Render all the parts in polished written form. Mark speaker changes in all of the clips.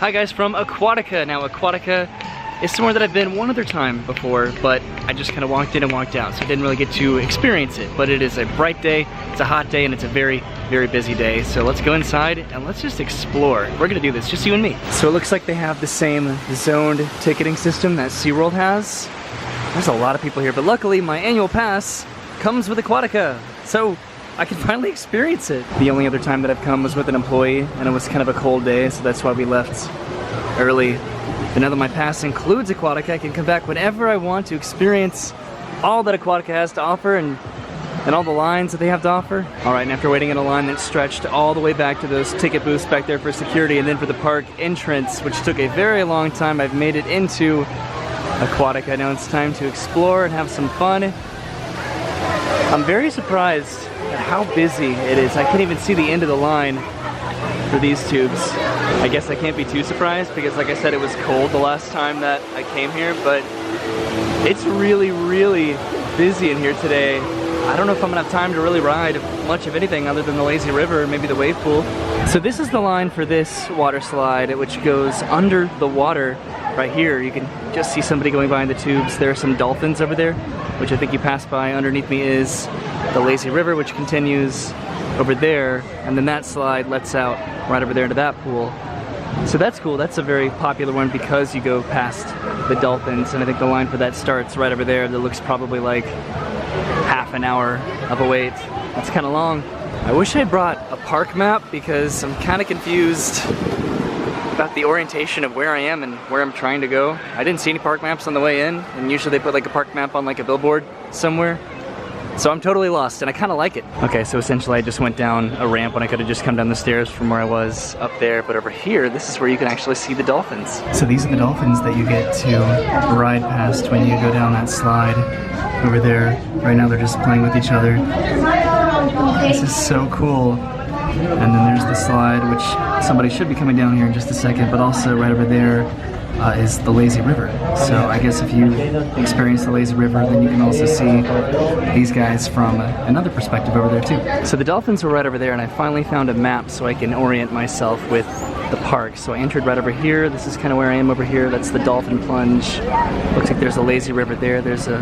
Speaker 1: Hi guys from Aquatica. Now Aquatica is somewhere that I've been one other time before, but I just kind of walked in and walked out, so I didn't really get to experience it. But it is a bright day, it's a hot day, and it's a very, very busy day. So let's go inside and let's just explore. We're gonna do this, just you and me. So it looks like they have the same zoned ticketing system that SeaWorld has. There's a lot of people here, but luckily my annual pass comes with Aquatica, so I can finally experience it. The only other time that I've come was with an employee, and it was kind of a cold day, so that's why we left early. But now that my pass includes Aquatica, I can come back whenever I want to experience all that Aquatica has to offer and all the lines that they have to offer. All right, and after waiting in a line that stretched all the way back to those ticket booths back there for security and then for the park entrance, which took a very long time, I've made it into Aquatica. Now it's time to explore and have some fun. I'm very surprised at how busy it is. I can't even see the end of the line for these tubes. I guess I can't be too surprised because, like I said, it was cold the last time that I came here, but it's really, really busy in here today. I don't know if I'm gonna have time to really ride much of anything other than the lazy river or maybe the wave pool. So this is the line for this water slide, which goes under the water right here. You can just see somebody going by in the tubes. There are some dolphins over there, which I think you passed by. Underneath me is the lazy river, which continues over there, and then that slide lets out right over there into that pool. So that's cool. That's a very popular one because you go past the dolphins, and I think the line for that starts right over there. That looks probably like half an hour of a wait. That's kind of long. I wish I brought a park map because I'm kind of confused about the orientation of where I am and where I'm trying to go. I didn't see any park maps on the way in, and usually they put like a park map on like a billboard somewhere. So I'm totally lost, and I kind of like it. Okay, so essentially I just went down a ramp when I could have just come down the stairs from where I was up there, but over here, this is where you can actually see the dolphins. So these are the dolphins that you get to ride past when you go down that slide over there. Right now they're just playing with each other. This is so cool. And then there's the slide, which somebody should be coming down here in just a second, but also right over there is the lazy river. So I guess if you experience the lazy river, then you can also see these guys from another perspective over there too. So the dolphins were right over there, and I finally found a map so I can orient myself with the park. So I entered right over here. This is kind of where I am over here. That's the dolphin plunge. Looks like there's a lazy river there. There's a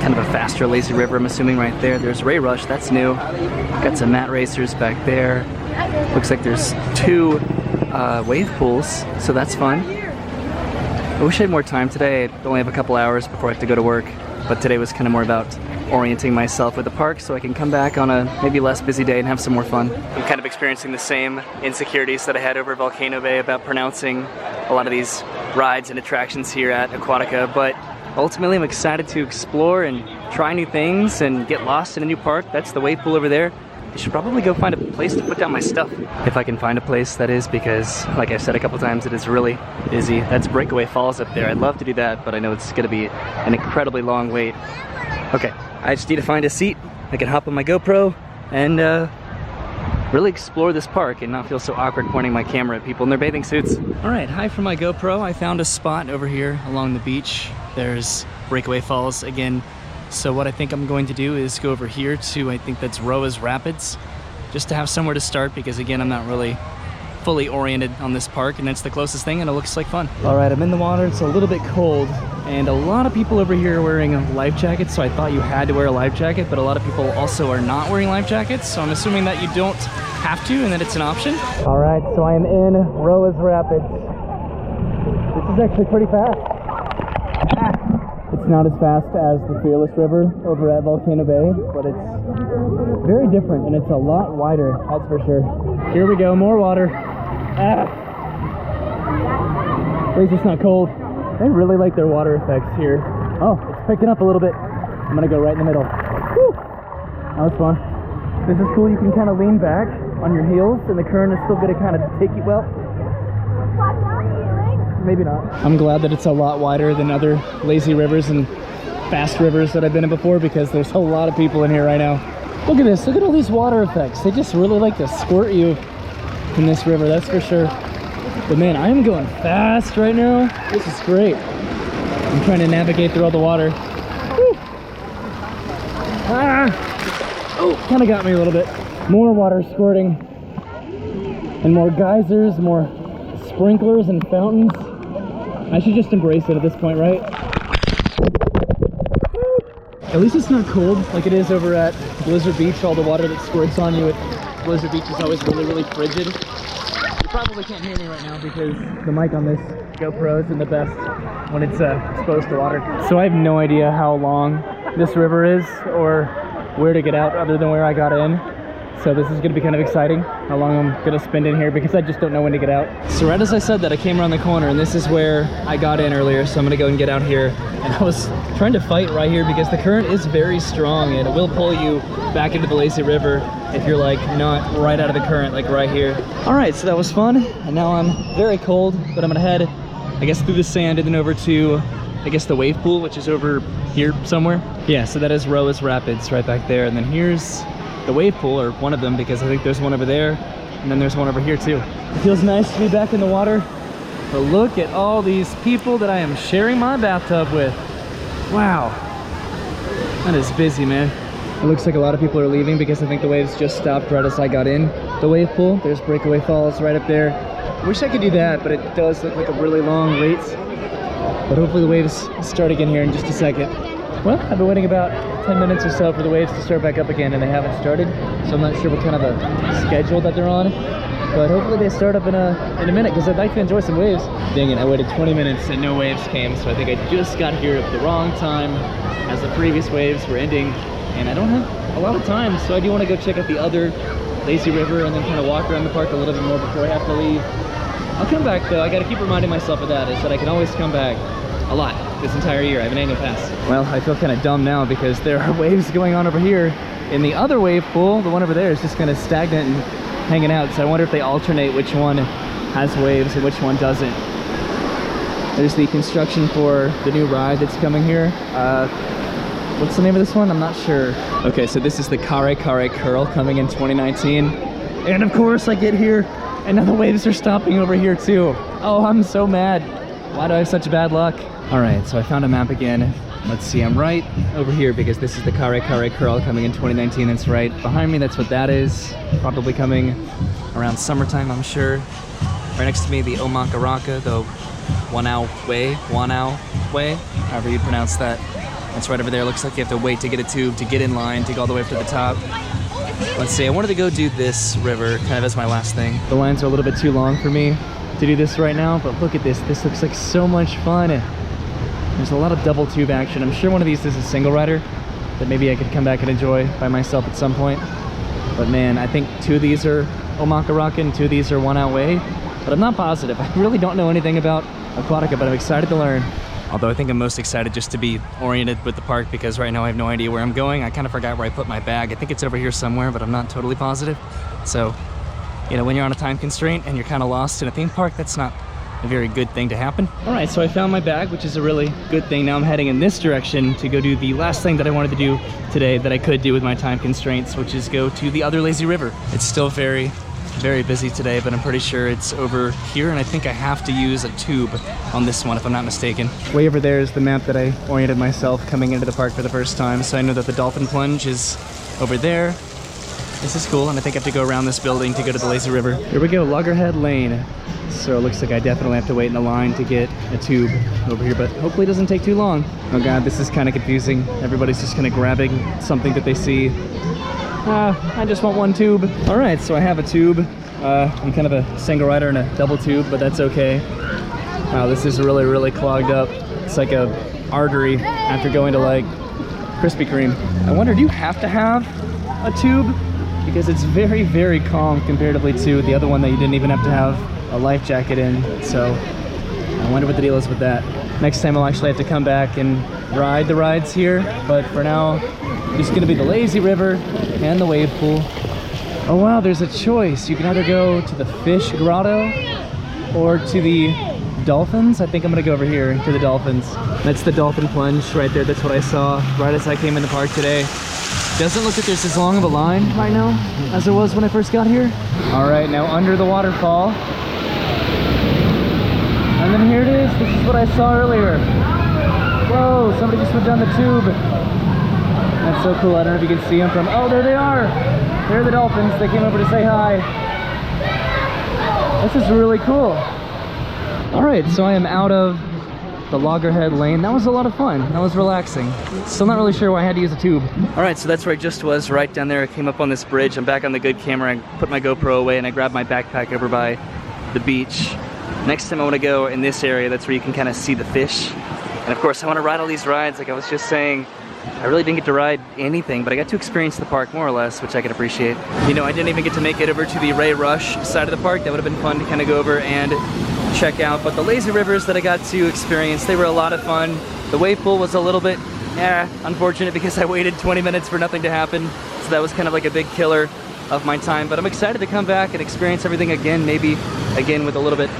Speaker 1: kind of a faster lazy river, I'm assuming, right there. There's Ray Rush, that's new. Got some mat racers back there. Looks like there's two wave pools, so that's fun. I wish I had more time today. I only have a couple hours before I have to go to work, but today was kind of more about orienting myself with the park so I can come back on a maybe less busy day and have some more fun. I'm kind of experiencing the same insecurities that I had over at Volcano Bay about pronouncing a lot of these rides and attractions here at Aquatica, but ultimately I'm excited to explore and try new things and get lost in a new park. That's the wave pool over there. I should probably go find a place to put down my stuff. If I can find a place, that is, because like I've said a couple times, it is really busy. That's Breakaway Falls up there. I'd love to do that, but I know it's gonna be an incredibly long wait. Okay, I just need to find a seat. I can hop on my GoPro and really explore this park and not feel so awkward pointing my camera at people in their bathing suits. All right, hi from my GoPro. I found a spot over here along the beach. There's Breakaway Falls again. So what I think I'm going to do is go over here to, I think that's Roa's Rapids, just to have somewhere to start because again, I'm not really fully oriented on this park and it's the closest thing and it looks like fun. All right, I'm in the water. It's a little bit cold and a lot of people over here are wearing life jackets, so I thought you had to wear a life jacket, but a lot of people also are not wearing life jackets, so I'm assuming that you don't have to and that it's an option. All right, so I am in Roa's Rapids. This is actually pretty fast. It's not as fast as the Fearless River over at Volcano Bay, but it's very different and it's a lot wider, that's for sure. Here we go, more water. At least it's not cold. They really like their water effects here. Oh, it's picking up a little bit. I'm gonna go right in the middle. Whew. That was fun. This is cool, you can kind of lean back on your heels and the current is still gonna kind of take you, well, maybe not. I'm glad that it's a lot wider than other lazy rivers and fast rivers that I've been in before because there's a lot of people in here right now. Look at this, look at all these water effects. They just really like to squirt you in this river, that's for sure. But man, I am going fast right now. This is great. I'm trying to navigate through all the water. Woo. Ah! Oh, kind of got me a little bit. More water squirting. And more geysers, more sprinklers and fountains. I should just embrace it at this point, right? At least it's not cold like it is over at Blizzard Beach. All the water that squirts on you at Blizzard Beach is always really, really frigid. You probably can't hear me right now because the mic on this GoPro isn't the best when it's exposed to water. So I have no idea how long this river is or where to get out other than where I got in. So this is gonna be kind of exciting, how long I'm gonna spend in here, because I just don't know when to get out. So right as I said that, I came around the corner and this is where I got in earlier. So I'm gonna go and get out here. And I was trying to fight right here because the current is very strong and it will pull you back into the lazy river if you're like not right out of the current, like right here. All right, so that was fun. And now I'm very cold, but I'm gonna head, I guess, through the sand and then over to, I guess, the wave pool, which is over here somewhere. Yeah, so that is Roas Rapids right back there. And then here's the wave pool, or one of them, because I think there's one over there and then there's one over here too. It feels nice to be back in the water, but look at all these people that I am sharing my bathtub with. Wow, that is busy, man. It looks like a lot of people are leaving because I think the waves just stopped right as I got in the wave pool. There's Breakaway Falls right up there. I wish I could do that, but it does look like a really long wait. But hopefully the waves start again here in just a second. Well, I've been waiting about 10 minutes or so for the waves to start back up again, and they haven't started. So I'm not sure what kind of a schedule that they're on. But hopefully they start up in a minute, because I'd like to enjoy some waves. Dang it, I waited 20 minutes and no waves came. So I think I just got here at the wrong time as the previous waves were ending. And I don't have a lot of time, so I do want to go check out the other lazy river and then kind of walk around the park a little bit more before I have to leave. I'll come back though. I got to keep reminding myself of that, is that I can always come back a lot this entire year. I have an annual pass. Well, I feel kind of dumb now because there are waves going on over here. In the other wave pool, the one over there is just kind of stagnant and hanging out. So I wonder if they alternate which one has waves and which one doesn't. There's the construction for the new ride that's coming here. What's the name of this one? I'm not sure. Okay, so this is the Kare Kare Curl coming in 2019. And of course I get here and now the waves are stopping over here too. Oh, I'm so mad. Why do I have such bad luck? All right, so I found a map again. Let's see, I'm right over here because this is the Kare Kare Curl coming in 2019. That's right behind me. That's what that is. Probably coming around summertime, I'm sure. Right next to me, the Omakaraka, the Wanao Way, however you pronounce that. That's right over there. Looks like you have to wait to get a tube to get in line to go all the way up to the top. Let's see, I wanted to go do this river kind of as my last thing. The lines are a little bit too long for me to do this right now, but look at this. This looks like so much fun. There's a lot of double tube action. I'm sure one of these is a single rider that maybe I could come back and enjoy by myself at some point. But man, I think 2 of these are Omakaraka and 2 of these are Wanao Way, but I'm not positive. I really don't know anything about Aquatica, but I'm excited to learn. Although I think I'm most excited just to be oriented with the park because right now I have no idea where I'm going. I kind of forgot where I put my bag. I think it's over here somewhere, but I'm not totally positive. So, you know, when you're on a time constraint and you're kind of lost in a theme park, that's not a very good thing to happen. All right, so I found my bag, which is a really good thing. Now I'm heading in this direction to go do the last thing that I wanted to do today that I could do with my time constraints, which is go to the other lazy river. It's still very busy today, but I'm pretty sure it's over here, and I think I have to use a tube on this one if I'm not mistaken. Way over there is the map that I oriented myself coming into the park for the first time, so I know that the dolphin plunge is over there. This is cool, and I think I have to go around this building to go to the lazy river. Here we go, Loggerhead Lane. So it looks like I definitely have to wait in a line to get a tube over here, but hopefully it doesn't take too long. Oh god, this is kind of confusing. Everybody's just kind of grabbing something that they see. I just want one tube. All right, so I have a tube. I'm kind of a single rider in a double tube, but that's okay. Wow, this is really clogged up. It's like a artery after going to like Krispy Kreme. I wonder, do you have to have a tube? Because it's very calm comparatively to the other one that you didn't even have to have a life jacket in. So I wonder what the deal is with that. Next time I'll actually have to come back and ride the rides here, but for now it's gonna be the lazy river and the wave pool. Oh wow, there's a choice. You can either go to the fish grotto or to the dolphins. I think I'm gonna go over here to the dolphins. That's the dolphin plunge right there. That's what I saw right as I came in the park today. Doesn't look like there's as long of a line right now as there was when I first got here. All right, now under the waterfall. And then here it is. This is what I saw earlier. Whoa, somebody just went down the tube. That's so cool. I don't know if you can see them from, oh, there they are. They're the dolphins. They came over to say hi. This is really cool. All right, so I am out of the Loggerhead Lane. That was a lot of fun. That was relaxing. Still not really sure why I had to use a tube. All right, so that's where I just was, right down there. I came up on this bridge. I'm back on the good camera. I put my GoPro away and I grabbed my backpack over by the beach. Next time I want to go in this area, that's where you can kind of see the fish. And of course, I want to ride all these rides. Like I was just saying, I really didn't get to ride anything, but I got to experience the park more or less, which I can appreciate. You know, I didn't even get to make it over to the Ray Rush side of the park. That would have been fun to kind of go over and check out. But the lazy rivers that I got to experience, they were a lot of fun. The wave pool was a little bit, unfortunate because I waited 20 minutes for nothing to happen. So that was kind of like a big killer of my time. But I'm excited to come back and experience everything again, maybe again with a little bit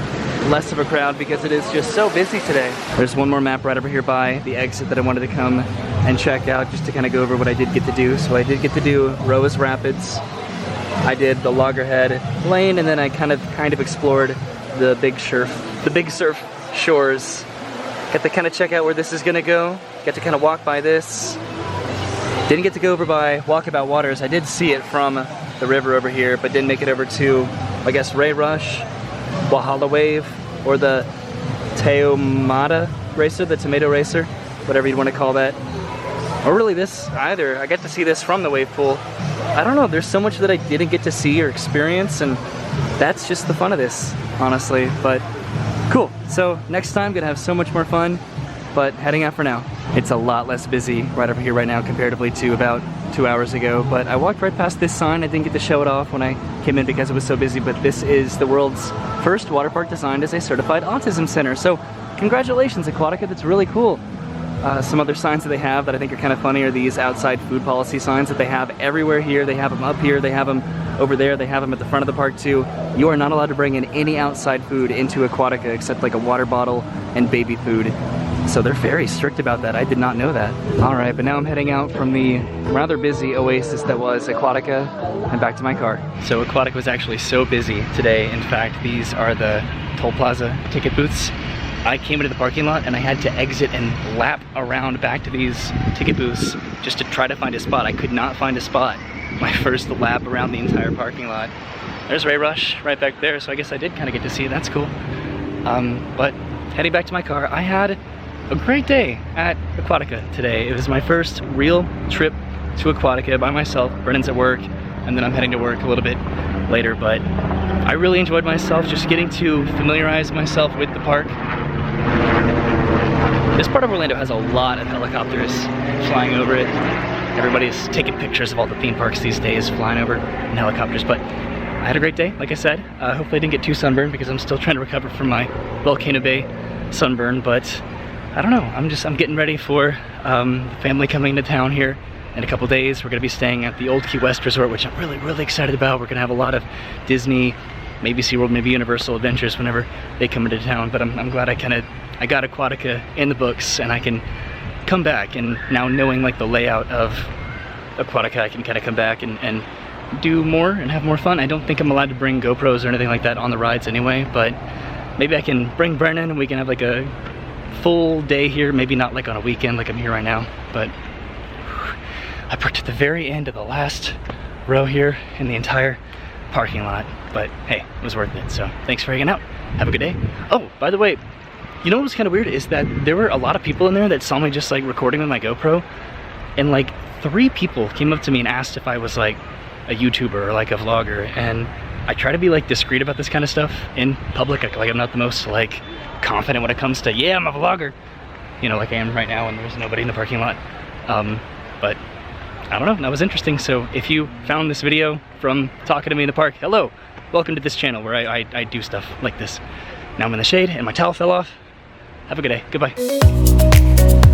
Speaker 1: less of a crowd because it is just so busy today. There's one more map right over here by the exit that I wanted to come and check out just to kind of go over what I did get to do. So I did get to do Roas Rapids. I did the Loggerhead Lane, and then I kind of explored the Big Surf shores. Got to kind of check out where this is gonna go. Got to kind of walk by this. Didn't get to go over by Walkabout Waters. I did see it from the river over here, but didn't make it over to, I guess, Ray Rush, Walhalla Wave, or the Teomata Racer, the Tomato Racer, whatever you'd want to call that. Or really this either. I got to see this from the wave pool. I don't know, there's so much that I didn't get to see or experience, and that's just the fun of this, honestly. But cool, so next time gonna have so much more fun, but heading out for now. It's a lot less busy right over here right now comparatively to about 2 hours ago, but I walked right past this sign. I didn't get to show it off when I came in because it was so busy, but this is the world's first water park designed as a certified autism center. So congratulations, Aquatica, that's really cool. Some other signs that they have that I think are kind of funny are these outside food policy signs that they have everywhere here. They have them up here, they have them over there, they have them at the front of the park too. You are not allowed to bring in any outside food into Aquatica except like a water bottle and baby food. So they're very strict about that. I did not know that. All right, but now I'm heading out from the rather busy oasis that was Aquatica and back to my car. So Aquatica was actually so busy today. In fact, these are the Toll Plaza ticket booths. I came into the parking lot and I had to exit and lap around back to these ticket booths just to try to find a spot. I could not find a spot. My first lap around the entire parking lot. There's Ray Rush right back there, so I guess I did kind of get to see it. That's cool. But heading back to my car, I had a great day at Aquatica today. It was my first real trip to Aquatica by myself. Brennan's at work, and then I'm heading to work a little bit later, but I really enjoyed myself just getting to familiarize myself with the park. This part of Orlando has a lot of helicopters flying over it. Everybody's taking pictures of all the theme parks these days, flying over in helicopters, but I had a great day, like I said. Hopefully I didn't get too sunburned because I'm still trying to recover from my Volcano Bay sunburn, but I don't know, I'm getting ready for the family coming into town here in a couple days. We're gonna be staying at the Old Key West Resort, which I'm really excited about. We're gonna have a lot of Disney, maybe SeaWorld, maybe Universal adventures whenever they come into town, but I'm glad I got Aquatica in the books and I can come back, and now knowing like the layout of Aquatica, I can kind of come back and do more and have more fun. I don't think I'm allowed to bring GoPros or anything like that on the rides anyway, but maybe I can bring Brennan and we can have like a full day here, maybe not like on a weekend like I'm here right now, but I parked at the very end of the last row here in the entire parking lot, but hey, it was worth it. So thanks for hanging out. Have a good day. Oh, by the way, you know what was kind of weird is that there were a lot of people in there that saw me just like recording with my GoPro, and like 3 people came up to me and asked if I was like a YouTuber or like a vlogger, and I try to be like discreet about this kind of stuff in public. Like I'm not the most like confident when it comes to, yeah, I'm a vlogger, you know, like I am right now and there's nobody in the parking lot. But I don't know, that was interesting. So if you found this video from talking to me in the park, hello, welcome to this channel where I do stuff like this. Now I'm in the shade and my towel fell off. Have a good day, goodbye.